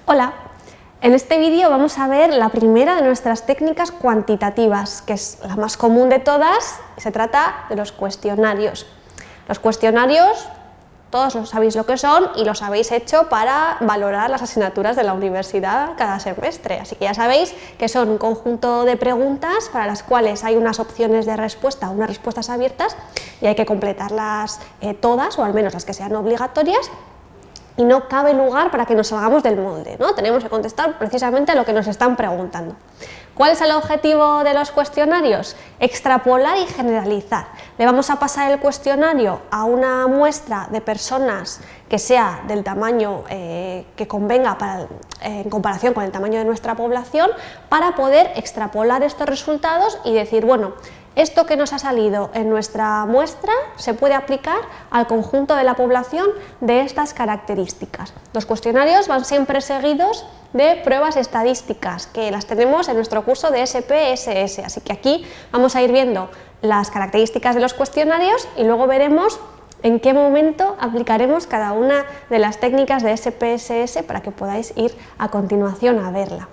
Hola, en este vídeo vamos a ver la primera de nuestras técnicas cuantitativas, que es la más común de todas, y se trata de los cuestionarios. Los cuestionarios, todos sabéis lo que son y los habéis hecho para valorar las asignaturas de la universidad cada semestre, así que ya sabéis que son un conjunto de preguntas para las cuales hay unas opciones de respuesta, unas respuestas abiertas, y hay que completarlas todas, o al menos las que sean obligatorias, y no cabe lugar para que nos salgamos del molde, ¿no? Tenemos que contestar precisamente a lo que nos están preguntando. ¿Cuál es el objetivo de los cuestionarios? Extrapolar y generalizar. Le vamos a pasar el cuestionario a una muestra de personas que sea del tamaño que convenga en comparación con el tamaño de nuestra población, para poder extrapolar estos resultados y decir, bueno, esto que nos ha salido en nuestra muestra se puede aplicar al conjunto de la población de estas características. Los cuestionarios van siempre seguidos de pruebas estadísticas, que las tenemos en nuestro curso de SPSS, así que aquí vamos a ir viendo las características de los cuestionarios y luego veremos en qué momento aplicaremos cada una de las técnicas de SPSS para que podáis ir a continuación a verla.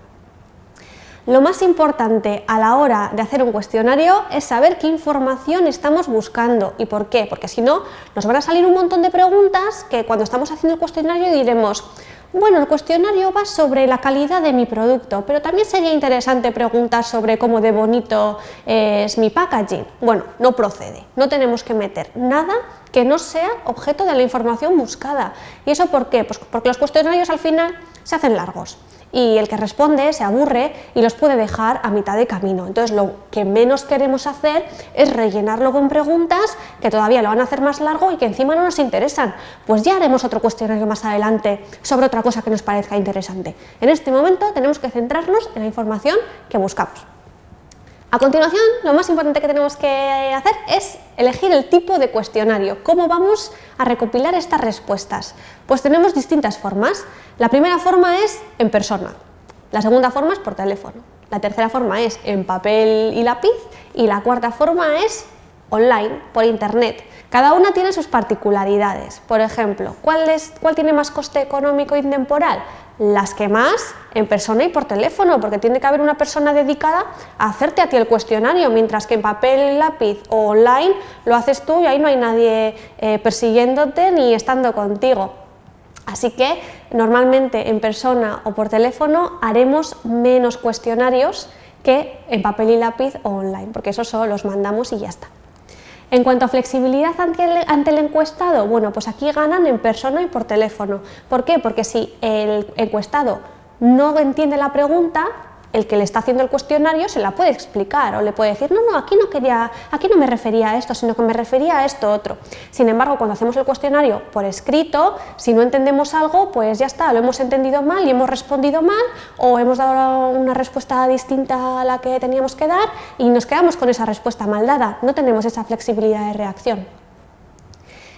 Lo más importante a la hora de hacer un cuestionario es saber qué información estamos buscando y por qué, porque si no nos van a salir un montón de preguntas que cuando estamos haciendo el cuestionario diremos, bueno, el cuestionario va sobre la calidad de mi producto, pero también sería interesante preguntar sobre cómo de bonito es mi packaging. Bueno, no procede, no tenemos que meter nada que no sea objeto de la información buscada. ¿Y eso por qué? Pues porque los cuestionarios al final se hacen largos y el que responde se aburre y los puede dejar a mitad de camino. Entonces lo que menos queremos hacer es rellenarlo con preguntas que todavía lo van a hacer más largo y que encima no nos interesan. Pues ya haremos otro cuestionario más adelante sobre otra cosa que nos parezca interesante. En este momento tenemos que centrarnos en la información que buscamos. A continuación, lo más importante que tenemos que hacer es elegir el tipo de cuestionario. ¿Cómo vamos a recopilar estas respuestas? Pues tenemos distintas formas. La primera forma es en persona, la segunda forma es por teléfono, la tercera forma es en papel y lápiz y la cuarta forma es online, por internet. Cada una tiene sus particularidades. Por ejemplo, ¿cuál tiene más coste económico y temporal? Las que más en persona y por teléfono, porque tiene que haber una persona dedicada a hacerte a ti el cuestionario, mientras que en papel, lápiz o online lo haces tú y ahí no hay nadie persiguiéndote ni estando contigo. Así que normalmente en persona o por teléfono haremos menos cuestionarios que en papel y lápiz o online, porque eso solo los mandamos y ya está. En cuanto a flexibilidad ante el encuestado, bueno, pues aquí ganan en persona y por teléfono. ¿Por qué? Porque si el encuestado no entiende la pregunta, el que le está haciendo el cuestionario se la puede explicar o le puede decir, no, aquí no me refería a esto, sino que me refería a esto otro. Sin embargo, cuando hacemos el cuestionario por escrito, si no entendemos algo, pues ya está, lo hemos entendido mal y hemos respondido mal, o hemos dado una respuesta distinta a la que teníamos que dar y nos quedamos con esa respuesta mal dada, no tenemos esa flexibilidad de reacción.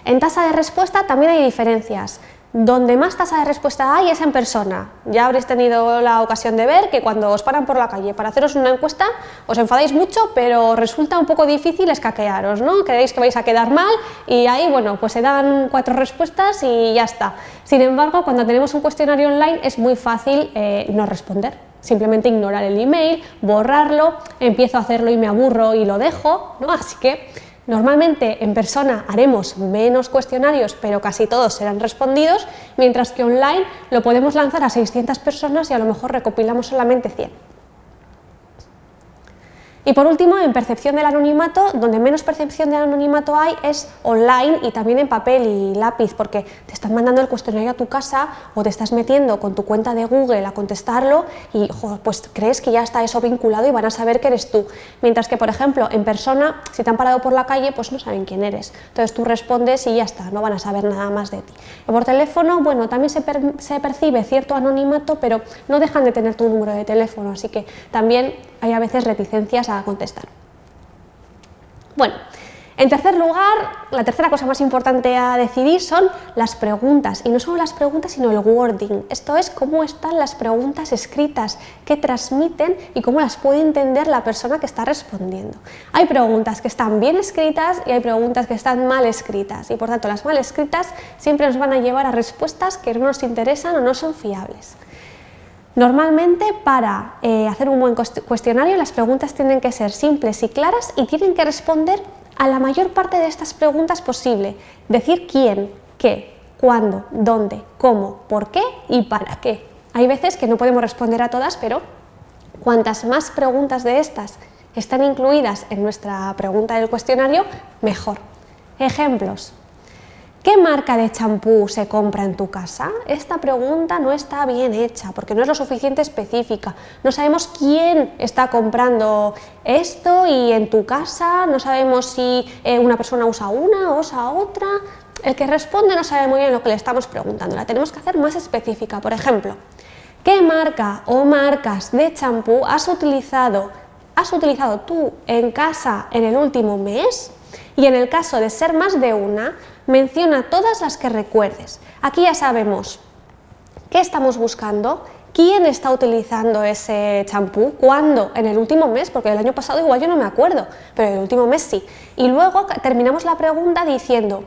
En tasa de respuesta también hay diferencias. Donde más tasa de respuesta hay es en persona. Ya habréis tenido la ocasión de ver que cuando os paran por la calle para haceros una encuesta os enfadáis mucho, pero resulta un poco difícil escaquearos, ¿no? Creéis que vais a quedar mal y ahí, bueno, pues se dan 4 respuestas y ya está. Sin embargo, cuando tenemos un cuestionario online es muy fácil no responder. Simplemente ignorar el email, borrarlo, empiezo a hacerlo y me aburro y lo dejo, ¿no? Así que normalmente en persona haremos menos cuestionarios, pero casi todos serán respondidos, mientras que online lo podemos lanzar a 600 personas y a lo mejor recopilamos solamente 100. Y por último, en percepción del anonimato, donde menos percepción del anonimato hay es online y también en papel y lápiz, porque te están mandando el cuestionario a tu casa o te estás metiendo con tu cuenta de Google a contestarlo y pues crees que ya está eso vinculado y van a saber que eres tú. Mientras que, por ejemplo, en persona, si te han parado por la calle, pues no saben quién eres. Entonces tú respondes y ya está, no van a saber nada más de ti. Y por teléfono, bueno, también se percibe cierto anonimato, pero no dejan de tener tu número de teléfono, así que también hay a veces reticencias a contestar. Bueno, en tercer lugar, la tercera cosa más importante a decidir son las preguntas, y no solo las preguntas sino el wording, esto es cómo están las preguntas escritas, qué transmiten y cómo las puede entender la persona que está respondiendo. Hay preguntas que están bien escritas y hay preguntas que están mal escritas, y por tanto las mal escritas siempre nos van a llevar a respuestas que no nos interesan o no son fiables. Normalmente para hacer un buen cuestionario las preguntas tienen que ser simples y claras y tienen que responder a la mayor parte de estas preguntas posible. Decir quién, qué, cuándo, dónde, cómo, por qué y para qué. Hay veces que no podemos responder a todas, pero cuantas más preguntas de estas están incluidas en nuestra pregunta del cuestionario, mejor. Ejemplos. ¿Qué marca de champú se compra en tu casa? Esta pregunta no está bien hecha porque no es lo suficiente específica. No sabemos quién está comprando esto y en tu casa no sabemos si una persona usa una o usa otra. El que responde no sabe muy bien lo que le estamos preguntando. La tenemos que hacer más específica. Por ejemplo, ¿qué marca o marcas de champú has utilizado tú en casa en el último mes? Y en el caso de ser más de una, menciona todas las que recuerdes. Aquí ya sabemos qué estamos buscando, quién está utilizando ese champú, cuándo, en el último mes, porque el año pasado igual yo no me acuerdo, pero el último mes sí. Y luego terminamos la pregunta diciendo,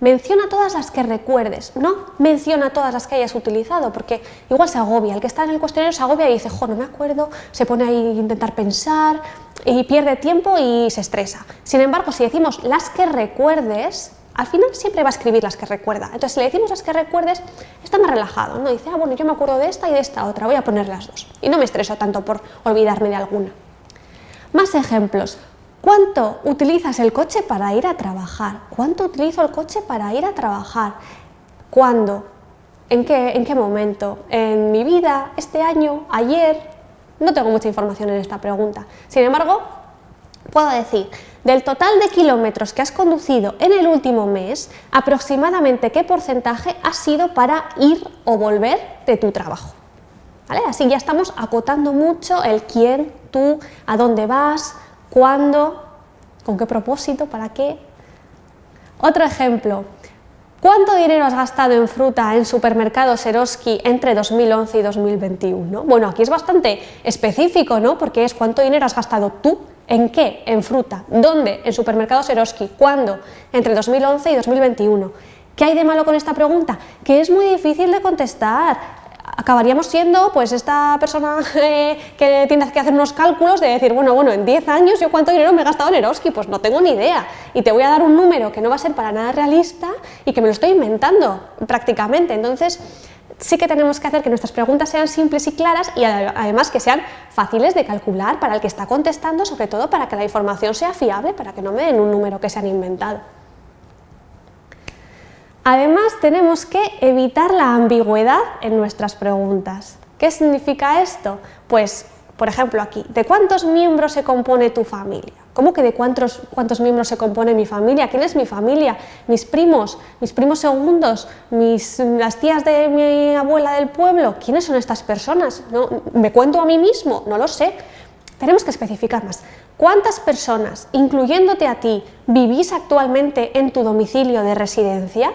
menciona todas las que recuerdes, no menciona todas las que hayas utilizado, porque igual se agobia, el que está en el cuestionario se agobia y dice, jo, no me acuerdo, se pone ahí a intentar pensar y pierde tiempo y se estresa. Sin embargo, si decimos las que recuerdes, al final siempre va a escribir las que recuerda. Entonces, si le decimos las que recuerdes, está más relajado, ¿no? Dice, bueno, yo me acuerdo de esta y de esta otra, voy a poner las dos. Y no me estreso tanto por olvidarme de alguna. Más ejemplos. ¿Cuánto utilizas el coche para ir a trabajar? ¿Cuánto utilizo el coche para ir a trabajar? ¿Cuándo? ¿En qué momento? ¿En mi vida? ¿Este año? ¿Ayer? No tengo mucha información en esta pregunta. Sin embargo, puedo decir, del total de kilómetros que has conducido en el último mes, aproximadamente qué porcentaje ha sido para ir o volver de tu trabajo. ¿Vale? Así ya estamos acotando mucho el quién, tú, a dónde vas, cuándo, con qué propósito, para qué. Otro ejemplo. ¿Cuánto dinero has gastado en fruta en supermercados Eroski entre 2011 y 2021? Bueno, aquí es bastante específico, ¿no? Porque es cuánto dinero has gastado tú, ¿en qué? En fruta. ¿Dónde? En supermercados Eroski. ¿Cuándo? Entre 2011 y 2021. ¿Qué hay de malo con esta pregunta? Que es muy difícil de contestar. Acabaríamos siendo pues esta persona que tiene que hacer unos cálculos de decir, bueno, en 10 años yo cuánto dinero me he gastado en Eroski, pues no tengo ni idea. Y te voy a dar un número que no va a ser para nada realista y que me lo estoy inventando prácticamente. Entonces, sí que tenemos que hacer que nuestras preguntas sean simples y claras y además que sean fáciles de calcular para el que está contestando, sobre todo para que la información sea fiable, para que no me den un número que se han inventado. Además, tenemos que evitar la ambigüedad en nuestras preguntas. ¿Qué significa esto? Pues, por ejemplo, aquí, ¿de cuántos miembros se compone tu familia? ¿Cómo que de cuántos miembros se compone mi familia? ¿Quién es mi familia? ¿Mis primos segundos? ¿Las tías de mi abuela del pueblo? ¿Quiénes son estas personas? ¿No? ¿Me cuento a mí mismo? No lo sé. Tenemos que especificar más. ¿Cuántas personas, incluyéndote a ti, vivís actualmente en tu domicilio de residencia?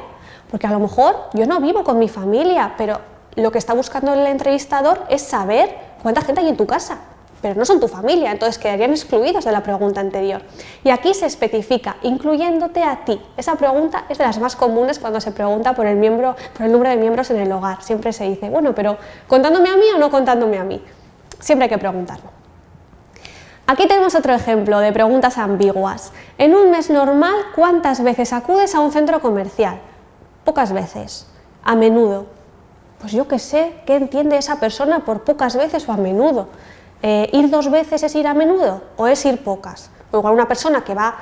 Porque a lo mejor yo no vivo con mi familia, pero lo que está buscando el entrevistador es saber cuánta gente hay en tu casa, pero no son tu familia, entonces quedarían excluidos de la pregunta anterior. Y aquí se especifica, incluyéndote a ti. Esa pregunta es de las más comunes cuando se pregunta por el número de miembros en el hogar. Siempre se dice, bueno, pero ¿contándome a mí o no contándome a mí? Siempre hay que preguntarlo. Aquí tenemos otro ejemplo de preguntas ambiguas. En un mes normal, ¿cuántas veces acudes a un centro comercial? Pocas veces. A menudo. Pues yo qué sé, ¿qué entiende esa persona por pocas veces o a menudo? ¿Ir 2 veces es ir a menudo o es ir pocas? O igual una persona que va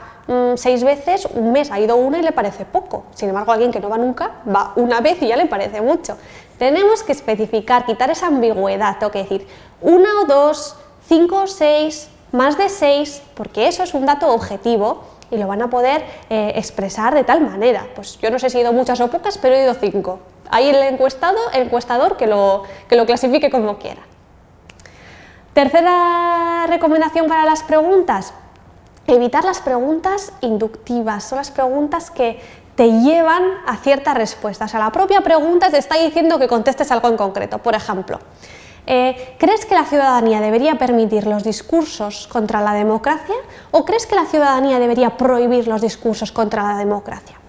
6 veces, un mes ha ido 1 y le parece poco. Sin embargo, alguien que no va nunca, va 1 vez y ya le parece mucho. Tenemos que especificar, quitar esa ambigüedad. Tengo que decir 1 o 2, 5 o 6, más de 6, porque eso es un dato objetivo y lo van a poder expresar de tal manera. Pues yo no sé si he ido muchas o pocas, pero he ido 5. Ahí el encuestador que lo clasifique como quiera. Tercera recomendación para las preguntas, evitar las preguntas inductivas. Son las preguntas que te llevan a ciertas respuestas. O sea, la propia pregunta te está diciendo que contestes algo en concreto. Por ejemplo, ¿crees que la ciudadanía debería permitir los discursos contra la democracia o crees que la ciudadanía debería prohibir los discursos contra la democracia?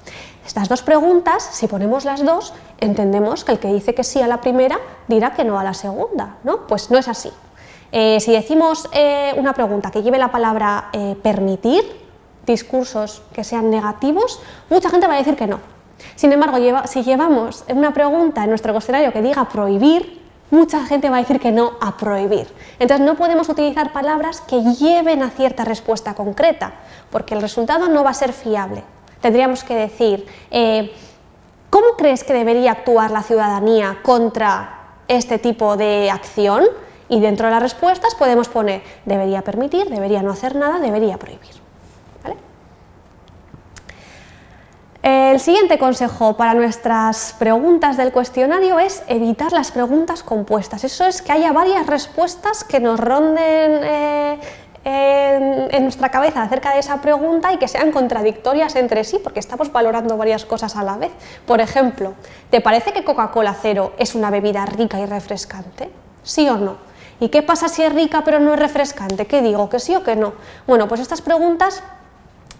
Estas dos preguntas, si ponemos las dos, entendemos que el que dice que sí a la primera dirá que no a la segunda, ¿no? Pues no es así. Si decimos una pregunta que lleve la palabra permitir, discursos que sean negativos, mucha gente va a decir que no. Sin embargo, si llevamos una pregunta en nuestro cuestionario que diga prohibir, mucha gente va a decir que no a prohibir. Entonces no podemos utilizar palabras que lleven a cierta respuesta concreta, porque el resultado no va a ser fiable. Tendríamos que decir, ¿cómo crees que debería actuar la ciudadanía contra este tipo de acción? Y dentro de las respuestas podemos poner, debería permitir, debería no hacer nada, debería prohibir. ¿Vale? El siguiente consejo para nuestras preguntas del cuestionario es evitar las preguntas compuestas. Eso es que haya varias respuestas que nos ronden en nuestra cabeza acerca de esa pregunta y que sean contradictorias entre sí, porque estamos valorando varias cosas a la vez. Por ejemplo, ¿te parece que Coca-Cola Cero es una bebida rica y refrescante? ¿Sí o no? ¿Y qué pasa si es rica pero no es refrescante? ¿Qué digo? ¿Que sí o que no? Bueno, pues estas preguntas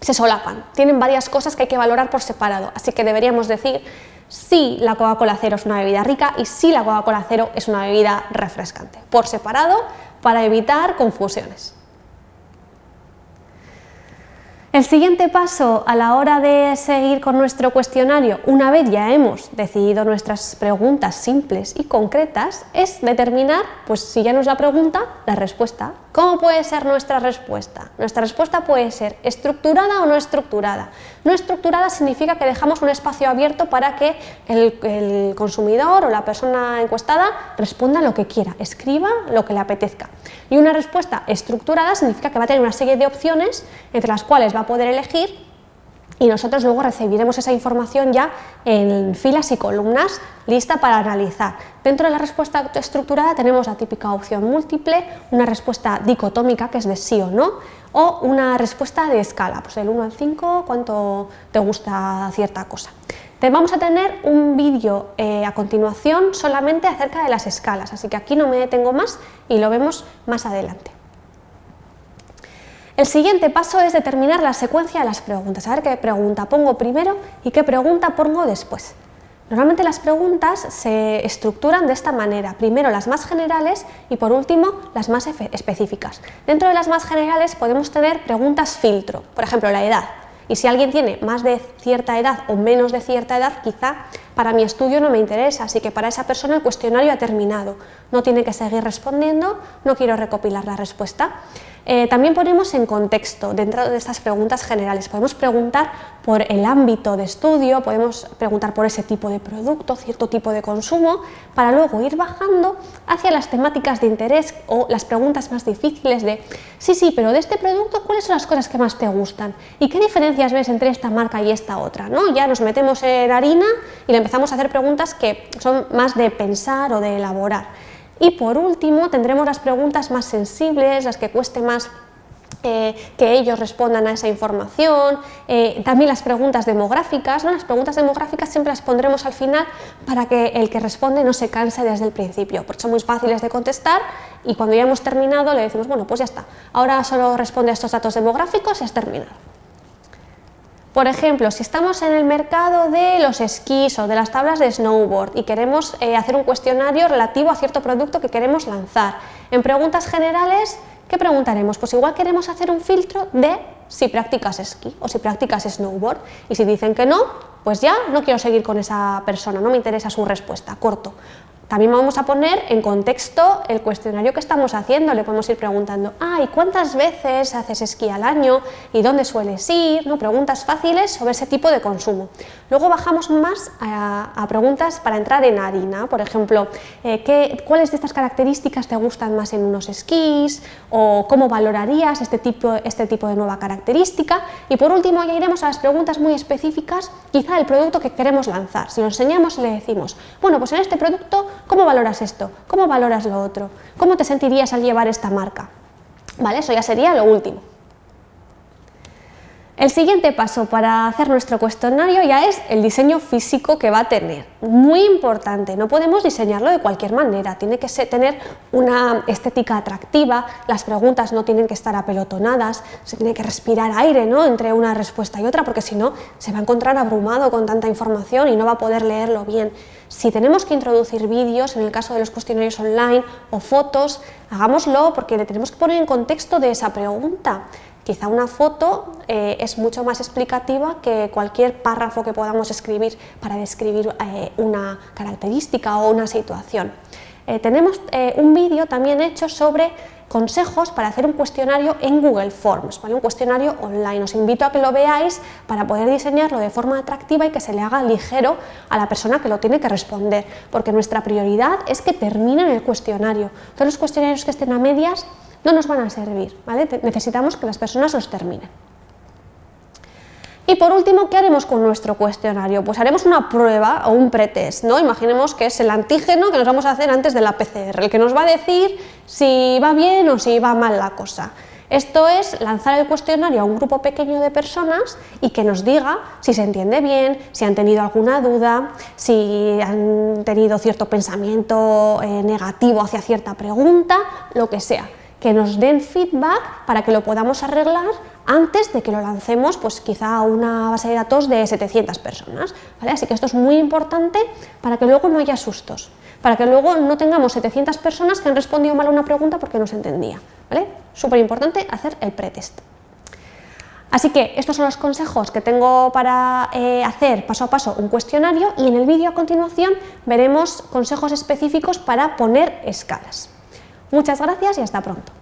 se solapan, tienen varias cosas que hay que valorar por separado, así que deberíamos decir si la Coca-Cola Cero es una bebida rica y si la Coca-Cola Cero es una bebida refrescante, por separado, para evitar confusiones. El siguiente paso a la hora de seguir con nuestro cuestionario, una vez ya hemos decidido nuestras preguntas simples y concretas, es determinar, pues si ya nos la pregunta, la respuesta. ¿Cómo puede ser nuestra respuesta? Nuestra respuesta puede ser estructurada o no estructurada. No estructurada significa que dejamos un espacio abierto para que el consumidor o la persona encuestada responda lo que quiera, escriba lo que le apetezca. Y una respuesta estructurada significa que va a tener una serie de opciones entre las cuales va a poder elegir y nosotros luego recibiremos esa información ya en filas y columnas lista para analizar. Dentro de la respuesta estructurada tenemos la típica opción múltiple, una respuesta dicotómica que es de sí o no, o una respuesta de escala, pues del 1 al 5, cuánto te gusta cierta cosa. Vamos a tener un vídeo a continuación solamente acerca de las escalas, así que aquí no me detengo más y lo vemos más adelante. El siguiente paso es determinar la secuencia de las preguntas, saber qué pregunta pongo primero y qué pregunta pongo después. Normalmente las preguntas se estructuran de esta manera, primero las más generales y por último las más específicas. Dentro de las más generales podemos tener preguntas filtro, por ejemplo la edad. Y si alguien tiene más de cierta edad o menos de cierta edad, quizá para mi estudio no me interesa, así que para esa persona el cuestionario ha terminado. No tiene que seguir respondiendo, no quiero recopilar la respuesta. También ponemos en contexto dentro de estas preguntas generales. Podemos preguntar por el ámbito de estudio, podemos preguntar por ese tipo de producto, cierto tipo de consumo, para luego ir bajando hacia las temáticas de interés o las preguntas más difíciles de sí, pero de este producto, ¿cuáles son las cosas que más te gustan? ¿Y qué diferencias ves entre esta marca y esta otra? ¿No? Ya nos metemos en harina y le empezamos a hacer preguntas que son más de pensar o de elaborar. Y por último tendremos las preguntas más sensibles, las que cueste más que ellos respondan a esa información, también las preguntas demográficas, ¿no? Las preguntas demográficas siempre las pondremos al final para que el que responde no se canse desde el principio, porque son muy fáciles de contestar y cuando ya hemos terminado le decimos, bueno, pues ya está, ahora solo responde a estos datos demográficos y has terminado. Por ejemplo, si estamos en el mercado de los esquís o de las tablas de snowboard y queremos hacer un cuestionario relativo a cierto producto que queremos lanzar, en preguntas generales, ¿qué preguntaremos? Pues igual queremos hacer un filtro de si practicas esquí o si practicas snowboard y si dicen que no, pues ya no quiero seguir con esa persona, no me interesa su respuesta, corto. También vamos a poner en contexto el cuestionario que estamos haciendo, le podemos ir preguntando, ¿y cuántas veces haces esquí al año? ¿Y dónde sueles ir? ¿No? Preguntas fáciles sobre ese tipo de consumo. Luego bajamos más a preguntas para entrar en harina, por ejemplo, ¿cuáles de estas características te gustan más en unos esquís? ¿O cómo valorarías este tipo de nueva característica? Y por último ya iremos a las preguntas muy específicas, quizá el producto que queremos lanzar. Si lo enseñamos y le decimos, bueno, pues en este producto, ¿cómo valoras esto? ¿Cómo valoras lo otro? ¿Cómo te sentirías al llevar esta marca? ¿Vale? Eso ya sería lo último. El siguiente paso para hacer nuestro cuestionario ya es el diseño físico que va a tener. Muy importante, no podemos diseñarlo de cualquier manera, tiene que tener una estética atractiva, las preguntas no tienen que estar apelotonadas, se tiene que respirar aire, ¿no?, entre una respuesta y otra, porque si no se va a encontrar abrumado con tanta información y no va a poder leerlo bien. Si tenemos que introducir vídeos, en el caso de los cuestionarios online, o fotos, hagámoslo porque le tenemos que poner en contexto de esa pregunta. Quizá una foto es mucho más explicativa que cualquier párrafo que podamos escribir para describir una característica o una situación. Tenemos un vídeo también hecho sobre consejos para hacer un cuestionario en Google Forms, ¿vale? Un cuestionario online. Os invito a que lo veáis para poder diseñarlo de forma atractiva y que se le haga ligero a la persona que lo tiene que responder, porque nuestra prioridad es que terminen el cuestionario. Todos los cuestionarios que estén a medias no nos van a servir, ¿vale? Necesitamos que las personas los terminen. Y por último, ¿qué haremos con nuestro cuestionario? Pues haremos una prueba o un pretest, ¿no? Imaginemos que es el antígeno que nos vamos a hacer antes de la PCR, el que nos va a decir si va bien o si va mal la cosa. Esto es lanzar el cuestionario a un grupo pequeño de personas y que nos diga si se entiende bien, si han tenido alguna duda, si han tenido cierto pensamiento negativo hacia cierta pregunta, lo que sea. Que nos den feedback para que lo podamos arreglar antes de que lo lancemos, pues quizá a una base de datos de 700 personas, ¿vale? Así que esto es muy importante para que luego no haya sustos, para que luego no tengamos 700 personas que han respondido mal a una pregunta porque no se entendía, ¿vale? Súper importante hacer el pretest. Así que estos son los consejos que tengo para hacer paso a paso un cuestionario, y en el vídeo a continuación veremos consejos específicos para poner escalas. Muchas gracias y hasta pronto.